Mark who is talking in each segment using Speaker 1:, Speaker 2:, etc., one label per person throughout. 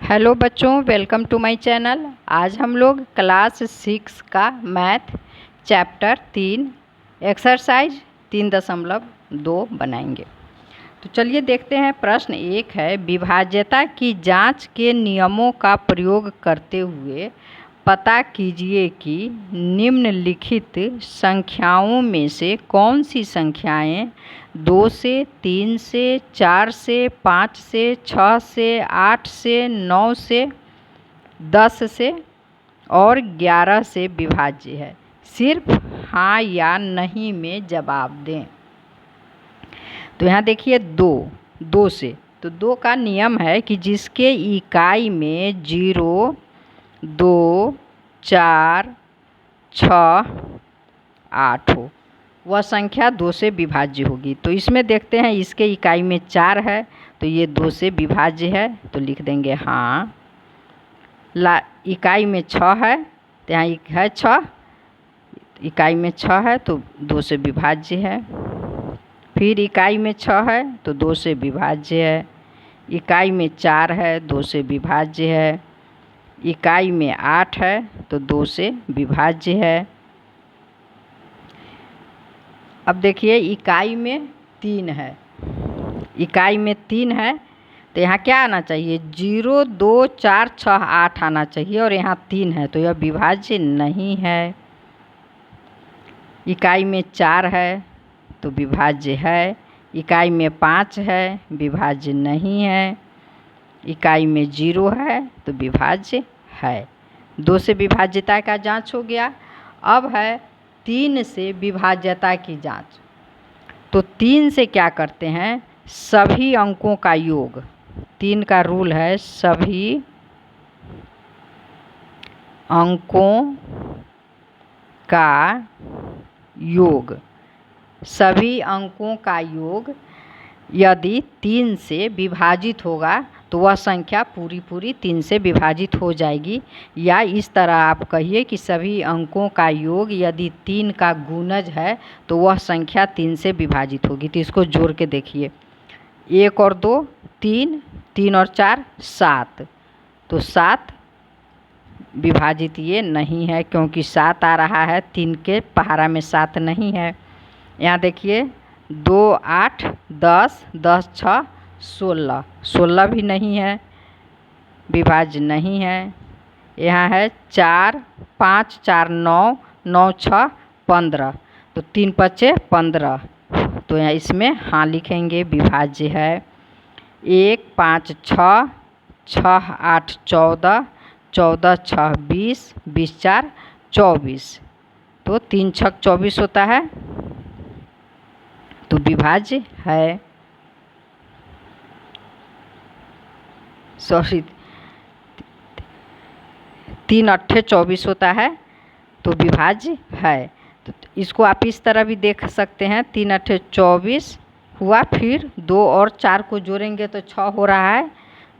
Speaker 1: Hello बच्चों, welcome to my channel. आज हम लोग क्लास 6 का मैथ चैप्टर 3 एक्सरसाइज 3.2 बनाएंगे। तो चलिए देखते हैं। प्रश्न 1 है, विभाज्यता की जांच के नियमों का प्रयोग करते हुए पता कीजिए कि निम्नलिखित संख्याओं में से कौन सी संख्याएं 2 से, 3 से, 4 से, 5 से, 6 से, 8 से, 9 से, 10 से और 11 से विभाज्य है। सिर्फ हाँ या नहीं में जवाब दें। तो यहाँ देखिए दो से, तो 2 का नियम है कि जिसके इकाई में 0, 2, 4, 6, 8 हो वह संख्या 2 से विभाज्य होगी। तो इसमें देखते हैं, इसके इकाई में 4 है तो ये 2 से विभाज्य है, तो लिख देंगे हाँ। इकाई में 6 है तो यहाँ है 6, इकाई में 6 है तो 2 से विभाज्य है। फिर इकाई में 6 है तो 2 से विभाज्य है। इकाई में 4 है 2 से विभाज्य है। इकाई में 8 है तो 2 से विभाज्य है। अब देखिए इकाई में 3 है, इकाई में 3 है तो यहाँ क्या आना चाहिए? 0, 2, 4, 6, 8 आना चाहिए और यहाँ 3 है तो यह विभाज्य नहीं है। इकाई में 4 है तो विभाज्य है। इकाई में 5 है, विभाज्य नहीं है। इकाई में 0 है तो विभाज्य है। 2 से विभाज्यता का जांच हो गया। अब है 3 से विभाज्यता की जांच। तो 3 से क्या करते हैं? सभी अंकों का योग। 3 का रूल है सभी अंकों का योग। सभी अंकों का योग यदि 3 से विभाजित होगा तो वह संख्या पूरी 3 से विभाजित हो जाएगी। या इस तरह आप कहिए कि सभी अंकों का योग यदि 3 का गुणज है तो वह संख्या 3 से विभाजित होगी। तो इसको जोड़ के देखिए, 1 और 2 3, 3 और 4 7। तो 7 विभाजित ये नहीं है क्योंकि 7 आ रहा है, 3 के पहाड़ा में 7 नहीं है। यहाँ देखिए 2, 8, 10, 10, 6, 16, 16 भी नहीं है, विभाज्य नहीं है। यहाँ है 4, 5, 4, 9, 9, 6, 15। तो 3 पचे 15, तो यहाँ इसमें हाँ लिखेंगे, विभाज्य है। 1, 5, 6, 6, 8, 14, 14, 6, 20, 20, 4, 24। तो 3 छक 24 होता है तो विभाज्य है। सॉरी, 3 अट्ठे 24 होता है तो विभाज्य है। तो इसको आप इस तरह भी देख सकते हैं, 3 अट्ठे 24 हुआ, फिर 2 और 4 को जोड़ेंगे तो 6 हो रहा है,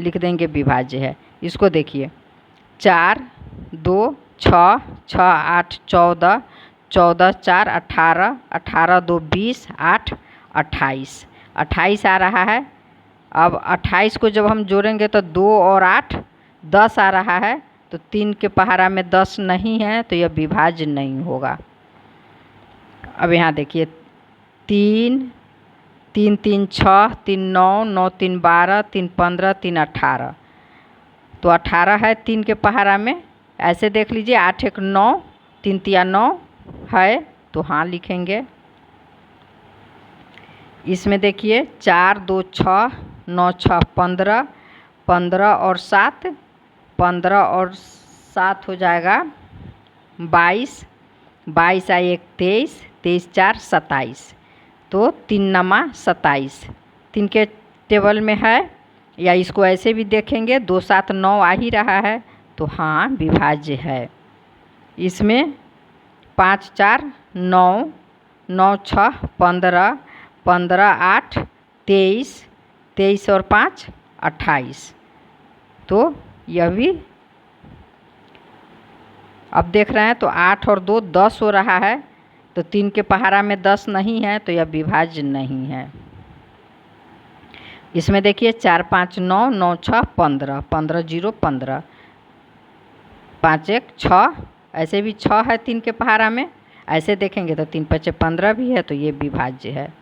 Speaker 1: लिख देंगे विभाज्य है। इसको देखिए 4, 2, 6, 6, 8, 14, 14, 4, 18, 18, 2, 20, 8, 28, 28 आ रहा है। अब 28 को जब हम जोड़ेंगे तो 2 और 8 10 आ रहा है, तो 3 के पहाड़ा में 10 नहीं है तो यह विभाज्य नहीं होगा। अब यहाँ देखिए 3, 3, 3, 6, 3, 9, 9, 3, 12, 3, 15, 3, 18। तो 18 है 3 के पहाड़ा में, ऐसे देख लीजिए 8, 1, 9, 3, 3, 9 है तो हाँ लिखेंगे। इसमें देखिए 4, 2, 6, 9, 6, 15, 15 और 7, 15 और 7 हो जाएगा 22, 22 आ 1 23, 23 4 27। तो 3 नमा 27 3 के टेबल में है। या इसको ऐसे भी देखेंगे 2, 7, 9 आ ही रहा है तो हाँ विभाज्य है। इसमें 5, 4, 9, 9, 6, 15, 15, 8, 23, 23 और 5 28। तो यह भी अब देख रहे हैं तो 8 और 2 10 हो रहा है, तो 3 के पहाड़ा में 10 नहीं है तो यह विभाज्य नहीं है। इसमें देखिए 4 5 9, 9 6 15, 15 0 15, 5 1 6, ऐसे भी 6 है 3 के पहाड़ा में, ऐसे देखेंगे तो 3 5 15 भी है, तो ये विभाज्य है।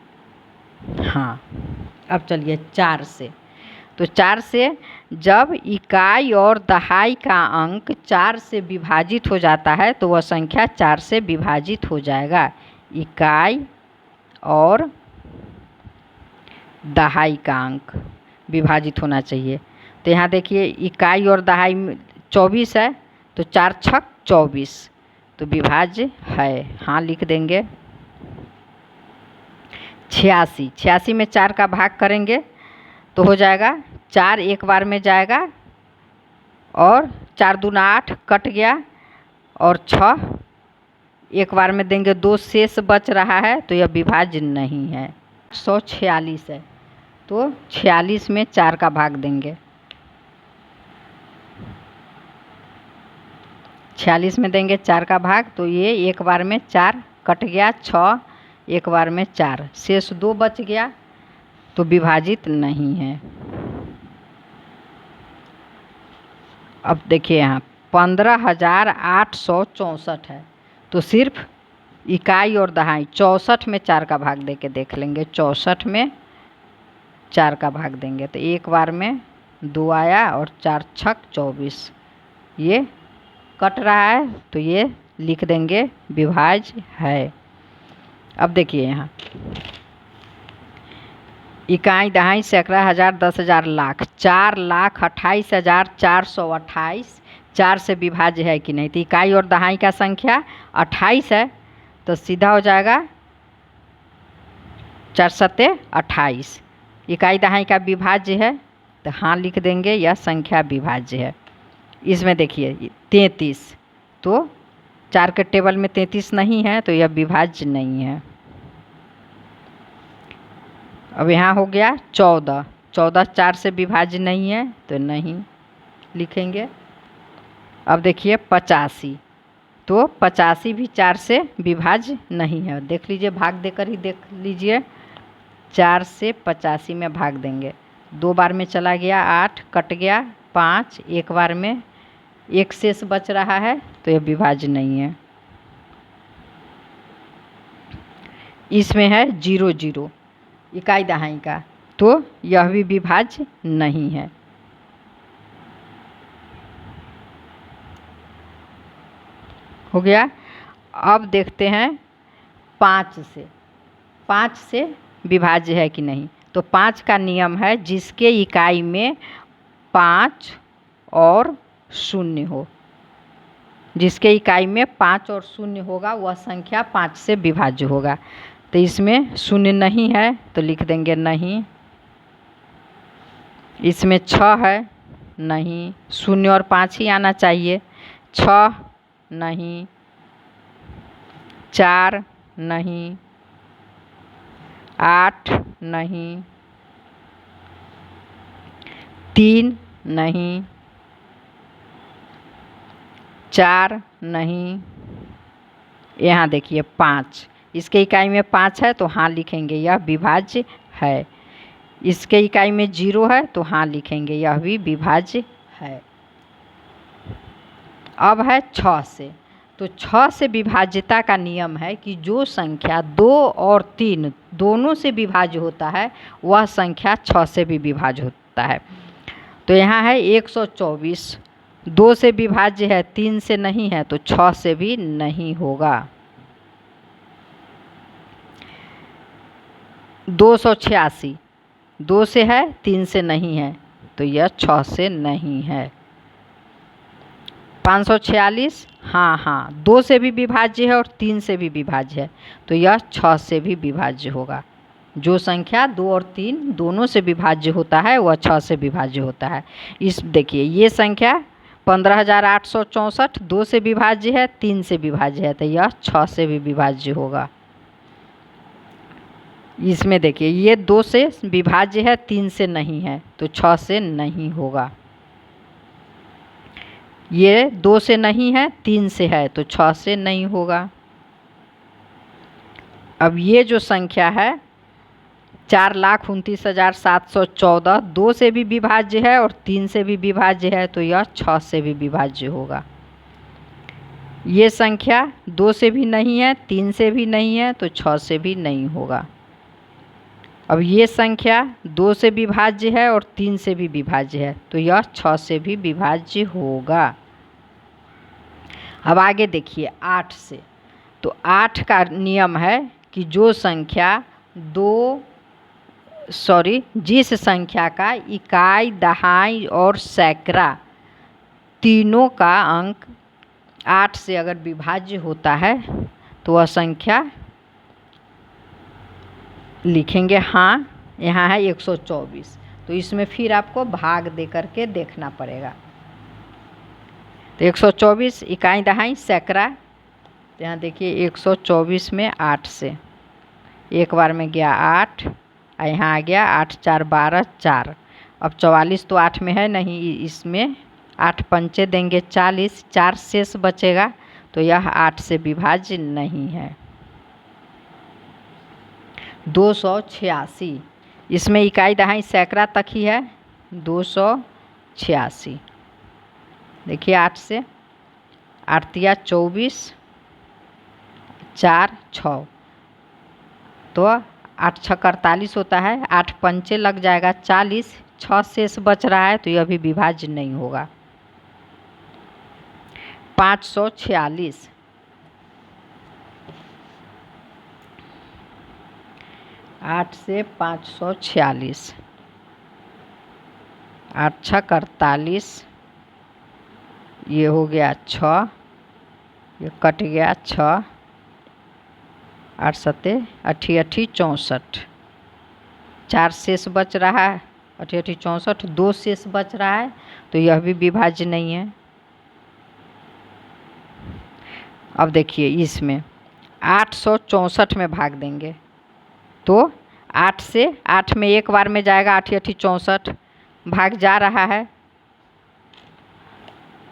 Speaker 1: हाँ, अब चलिए 4 से। तो 4 से जब इकाई और दहाई का अंक 4 से विभाजित हो जाता है तो वह संख्या 4 से विभाजित हो जाएगा। इकाई और दहाई का अंक विभाजित होना चाहिए। तो यहाँ देखिए इकाई और दहाई 24 है, तो 4 छक 24, तो विभाज्य है। हाँ लिख देंगे। 86, 86 में 4 का भाग करेंगे तो हो जाएगा 4 एक बार में जाएगा, और 4 दूना 8 कट गया, और 6 एक बार में देंगे, 2 शेष बच रहा है, तो यह विभाज्य नहीं है। 146 है, तो 46 में 4 का भाग देंगे। 46 में देंगे 4 का भाग, तो ये एक बार में 4 कट गया, 6 एक बार में 4, शेष 2 बच गया, तो विभाजित नहीं है। अब देखिए यहाँ 15,864 है, तो सिर्फ इकाई और दहाई 64 में 4 का भाग दे के देख लेंगे। 64 में 4 का भाग देंगे तो एक बार में 2 आया, और 4 छक 24, ये कट रहा है, तो ये लिख देंगे विभाज्य है। अब देखिए यहाँ इकाई दहाई सैकड़ा हज़ार 10,000 लाख, 4,28,428 4 से विभाज्य है कि नहीं। तो इकाई और दहाई का संख्या 28 है, तो सीधा हो जाएगा 4 सत्ते 28। इकाई दहाई का विभाज्य है, तो हाँ लिख देंगे, यह संख्या विभाज्य है। इसमें देखिए 33, तो 4 के टेबल में 33 नहीं है, तो यह विभाज्य नहीं है। अब यहाँ हो गया 14, 14 4 से विभाज्य नहीं है, तो नहीं लिखेंगे। अब देखिए 85, तो 85 भी 4 से विभाज्य नहीं है। देख लीजिए, भाग देकर ही देख लीजिए। 4 से 85 में भाग देंगे, 2 बार में चला गया, 8 कट गया, 5 एक बार में, 1 शेष बच रहा है, तो यह विभाज्य नहीं है। इसमें है 0 0 इकाई दहाई का, तो यह भी विभाज्य नहीं है। हो गया। अब देखते हैं 5 से। 5 से विभाज्य है कि नहीं। तो 5 का नियम है जिसके इकाई में 5 और 0 हो, जिसके इकाई में 5 और 0 होगा वह संख्या 5 से विभाज्य होगा। तो इसमें 0 नहीं है, तो लिख देंगे नहीं। इसमें 6 है, नहीं। 0 और 5 ही आना चाहिए। 6 नहीं, 4 नहीं, 8 नहीं, 3 नहीं, 4 नहीं। यहाँ देखिए 5, इसके इकाई में 5 है, तो हाँ लिखेंगे, यह विभाज्य है। इसके इकाई में 0 है, तो हाँ लिखेंगे, यह भी विभाज्य है। अब है 6 से। तो 6 से विभाज्यता का नियम है कि जो संख्या 2 और 3 दोनों से विभाज्य होता है वह संख्या 6 से भी विभाज्य होता है। तो यहाँ है 124, 2 से विभाज्य है, 3 से नहीं है, तो 6 से भी नहीं होगा। 286, 2 से है, 3 से नहीं है, तो यह 6 से नहीं है। 546, हाँ 2 से भी विभाज्य है और 3 से भी विभाज्य है, तो यह 6 से भी विभाज्य होगा। जो संख्या 2 और 3 दोनों से विभाज्य होता है वह 6 से विभाज्य होता है। इस देखिए ये संख्या 15,864 2 से विभाज्य है, 3 से विभाज्य है, तो यह 6 से भी विभाज्य होगा। इसमें देखिए ये 2 से विभाज्य है, 3 से नहीं है, तो 6 से नहीं होगा। ये 2 से नहीं है, 3 से है, तो 6 से नहीं होगा। अब ये जो संख्या है 4,29,714 2 से भी विभाज्य है और 3 से भी विभाज्य है, तो यह 6 से भी विभाज्य होगा। ये संख्या 2 से भी नहीं है, 3 से भी नहीं है, तो 6 से भी नहीं होगा। अब ये संख्या 2 से विभाज्य है और 3 से भी विभाज्य है, तो यह 6 से भी विभाज्य होगा। अब आगे देखिए 8 से। तो 8 का नियम है कि जिस संख्या का इकाई, दहाई और सैकड़ा तीनों का अंक 8 से अगर विभाज्य होता है तो वह संख्या लिखेंगे। हाँ, यहाँ है 124, तो इसमें फिर आपको भाग दे करके देखना पड़ेगा। तो 124 इकाई, दहाई, सैकड़ा, तो यहाँ देखिए 124 में 8 से एक बार में गया 8, और यहाँ आ गया 8 4 12 4। अब 44 तो 8 में है नहीं, इसमें 8 पंचे देंगे 40, 4 शेष बचेगा, तो यह 8 से विभाज्य नहीं है। 286, इसमें इकाई, दहाई, सैकड़ा तक ही है। 286 देखिए 8 से 8 तिया 24, 4 6, तो 8 6 48 होता है। 8 पंचे लग जाएगा 40, 6 शेष बच रहा है, तो यह भी विभाज्य नहीं होगा। 546, 8 से 546, 8 6 48, ये हो गया 6, ये कट गया 6, 8 7 8 8 64, 4 शेष बच रहा है, 8 8 64, 2 शेष बच रहा है, तो यह भी विभाज्य नहीं है। अब देखिए इसमें 864 में भाग देंगे, तो 8 से 8 में एक बार में जाएगा 8 8 64, भाग जा रहा है।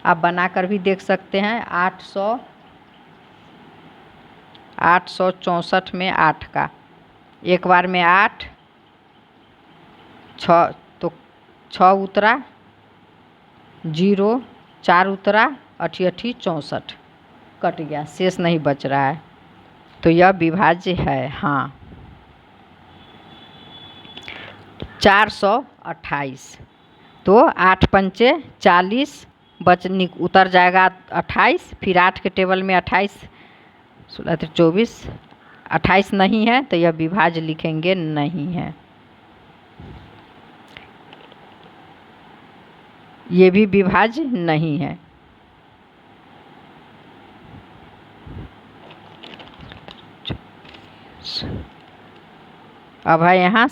Speaker 1: आप बनाकर भी देख सकते हैं। 864 में 8 का एक बार में 8 6, तो 6 उतरा, 0 4 उतरा, 8 8 64 कट गया, शेष नहीं बच रहा है, तो यह विभाज्य है। हाँ। 428, तो 8 पंचे 40 उतर जाएगा 28, फिर 8 के टेबल में 28 16 24, 28 नहीं है, तो यह विभाज्य लिखेंगे नहीं है। ये भी विभाज्य नहीं है। अब है यहाँ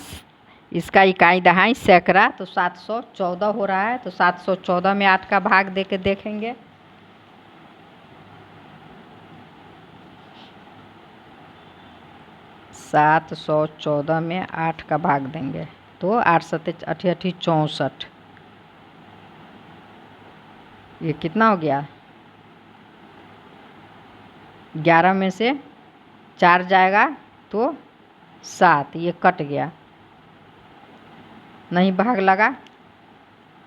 Speaker 1: इसका इकाई, दहाई, सैकड़ा, तो 714 हो रहा है, तो 714 में 8 का भाग दे के देखेंगे। सात 714 में 8 का भाग देंगे, तो 8 7 8 8 64, ये कितना हो गया? 11 में से 4 जाएगा तो 7, ये कट गया, नहीं भाग लगा।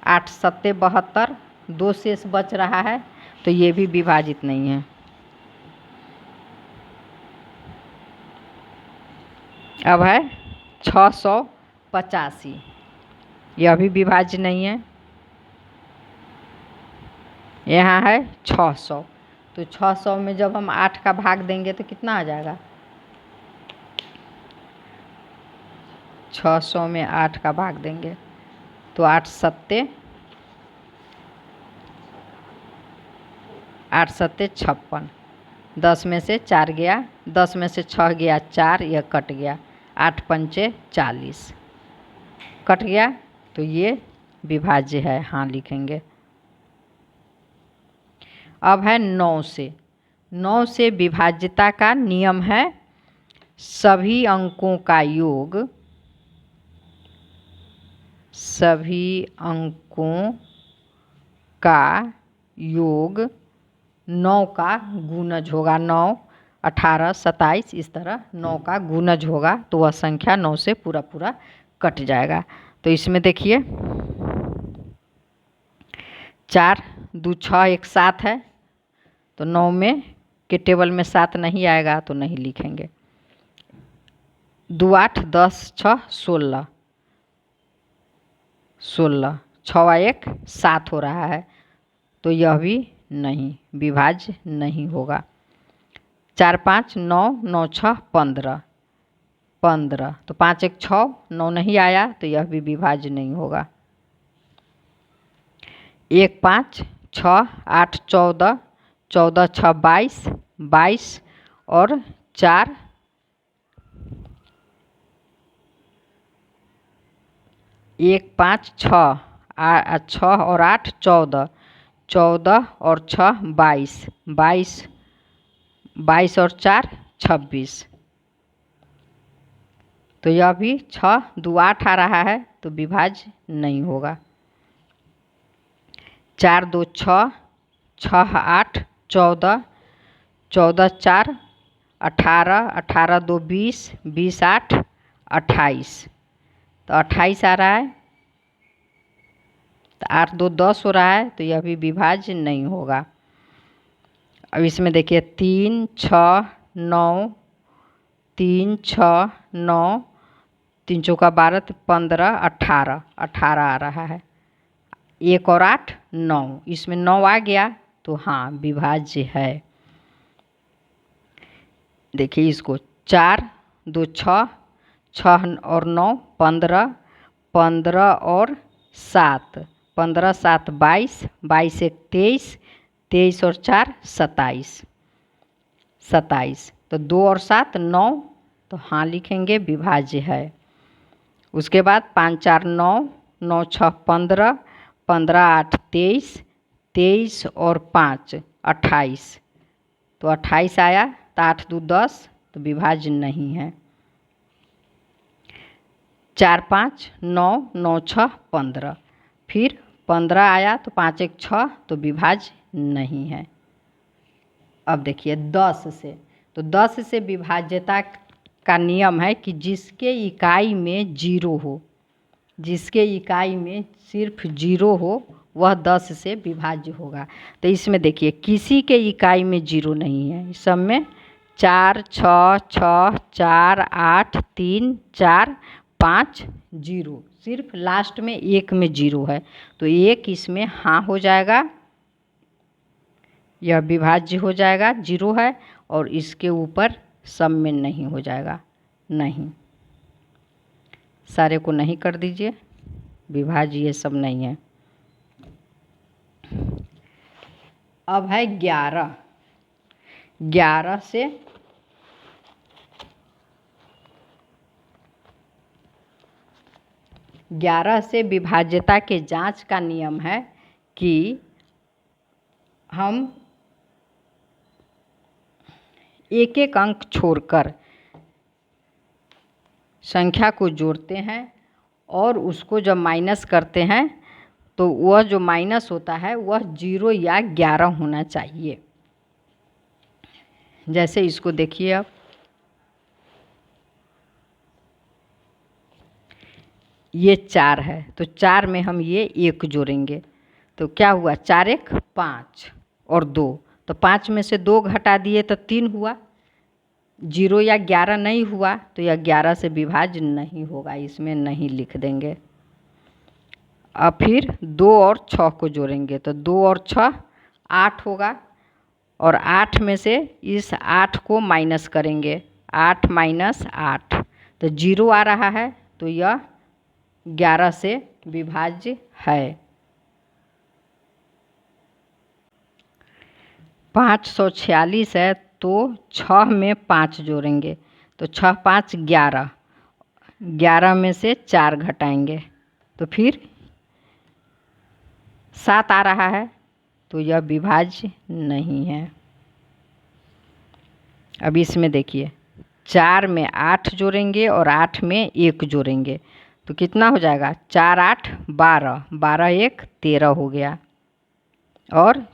Speaker 1: 8 7 72, 2 शेष बच रहा है, तो ये भी विभाजित नहीं है। अब है 685, यह भी विभाज्य नहीं है। यहाँ है 600, तो 600 में जब हम 8 का भाग देंगे तो कितना आ जाएगा? 600 में 8 का भाग देंगे तो 8 7 56, 10 में से 4 गया, 10 में से 6 गया 4, यह कट गया, 8 पंचे 40 कट गया, तो ये विभाज्य है। हाँ लिखेंगे। अब है 9 से। 9 से विभाज्यता का नियम है सभी अंकों का योग, सभी अंकों का योग 9 का गुणज होगा। 9 18, 27, इस तरह 9 का गुणज होगा तो वह संख्या 9 से पूरा पूरा कट जाएगा। तो इसमें देखिए 4 2 6 1 7 है, तो 9 में के टेबल में 7 नहीं आएगा तो नहीं लिखेंगे। 2 8 10 6 16, 16 6 1 7 हो रहा है, तो यह भी नहीं, विभाज्य नहीं होगा। 4 5 9 9 6 15, 15, तो 5 1 6, 9 नहीं आया तो यह भी विभाज्य नहीं होगा। 1 5 6 8 14, 14 6 22, 22 और 4 1 5 6 6 और 8 14, 14 और 6 22, 22, 22 और 4 26, तो यह भी 6 2 8 आ रहा है तो विभाज्य नहीं होगा। 4 2 6, 6 8 14, 14 4 18, 18 2 20, 20 8 28, तो 28 आ रहा है, तो 8 2 10 हो रहा है, तो यह भी विभाज्य नहीं होगा। अब इसमें देखिए 3 6 9, 3 6 9, 3 चौका 12, 15 18, 18 आ रहा है। 1 और 8 9, इसमें 9 आ गया तो हाँ विभाज्य है। देखिए इसको 4 2 6, 6 और 9 15, 15 और 7, 15 7 22, 22 1 23, 23 और 4 27, 27, तो 2 और 7 9, तो हाँ लिखेंगे विभाज्य है। उसके बाद 5 4 9, 9 6 15, 15 8 23, 23 और 5 28, तो 28 आया, तो 8 2 10, तो विभाज्य नहीं है। 4 5 9, 9 6 15, फिर 15 आया तो 5 1 6, तो विभाज्य नहीं है। अब देखिए 10 से, तो 10 से विभाज्यता का नियम है कि जिसके इकाई में 0 हो, जिसके इकाई में सिर्फ 0 हो वह 10 से विभाज्य होगा। तो इसमें देखिए किसी के इकाई में 0 नहीं है, इस सब में 4 6 6 4 8 3 4 5 0, सिर्फ लास्ट में 1 में 0 है, तो 1 इसमें हाँ हो जाएगा, यह विभाज्य हो जाएगा, 0 है, और इसके ऊपर सब में नहीं हो जाएगा, नहीं, सारे को नहीं कर दीजिए, विभाज्य ये सब नहीं है। अब है 11, 11 से 11 से विभाज्यता के जांच का नियम है कि हम एक एक अंक छोड़कर संख्या को जोड़ते हैं और उसको जब माइनस करते हैं तो वह जो माइनस होता है वह 0 या 11 होना चाहिए। जैसे इसको देखिए, अब ये 4 है तो 4 में हम ये 1 जोड़ेंगे तो क्या हुआ, 4 1 5 और 2, तो 5 में से 2 घटा दिए तो 3 हुआ, 0 या 11 नहीं हुआ, तो यह 11 से विभाज्य नहीं होगा, इसमें नहीं लिख देंगे। अब फिर 2 और 6 को जोड़ेंगे तो 2 और 6 8 होगा, और 8 में से इस 8 को माइनस करेंगे, 8 माइनस 8, तो 0 आ रहा है, तो यह 11 से विभाज्य है। 546 है तो 6 में 5 जोड़ेंगे तो 6 5 11, 11 में से 4 घटाएंगे तो फिर 7 आ रहा है, तो यह विभाज्य नहीं है। अब इसमें देखिए 4 में 8 जोड़ेंगे और 8 में 1 जोड़ेंगे तो कितना हो जाएगा, 4 8 12, 12 1 13 हो गया, और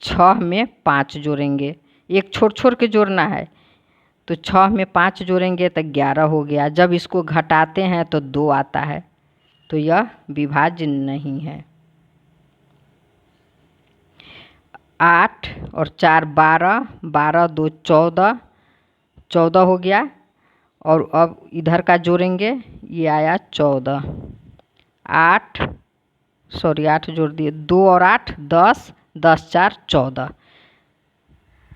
Speaker 1: 6 में 5 जोड़ेंगे, एक छोड़ छोड़ के जोड़ना है। तो 6 में 5 जोड़ेंगे तो 11 हो गया। जब इसको घटाते हैं तो 2 आता है, तो यह विभाज्य नहीं है। 8 और 4 12, 12 2 14, 14 हो गया। और अब इधर का जोड़ेंगे, ये आया 14। 8 जोड़ दिए, 2 और 8 10, 10 4 14,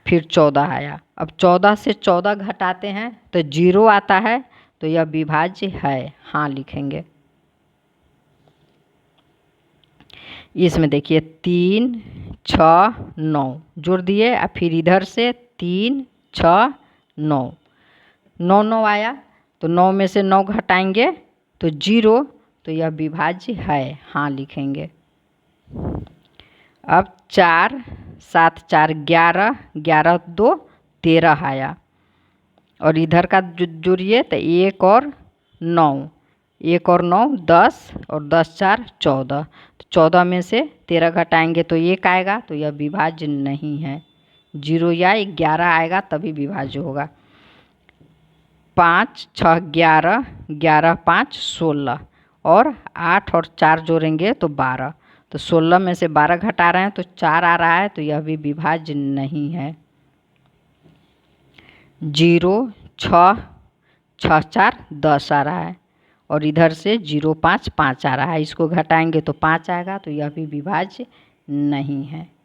Speaker 1: फिर 14 आया। अब 14 से 14 घटाते हैं तो 0 आता है, तो यह विभाज्य है, हाँ लिखेंगे। इसमें देखिए 3 6 9 जोड़ दिए, और फिर इधर से 3 6 9, 9 9 आया। तो 9 में से 9 घटाएंगे तो 0, तो यह विभाज्य है, हाँ लिखेंगे। अब 4 7 4 11, 11 2 13 आया। और इधर का जोड़िए तो 1 और 9, 1 और 9 10, और 10 4 14। तो 14 में से 13 घटाएंगे तो 1 आएगा, तो यह विभाज्य नहीं है। 0 या 11 आएगा तभी विभाज्य होगा। 5 6 11, 11 5 16, और 8 और 4 जोड़ेंगे तो 12। तो 16 में से 12 घटा रहे हैं तो 4 आ रहा है, तो यह भी विभाज्य नहीं है। 0 6 6 4 10 आ रहा है, और इधर से 0 5 5 आ रहा है। इसको घटाएंगे तो 5 आएगा, तो यह भी विभाज्य नहीं है।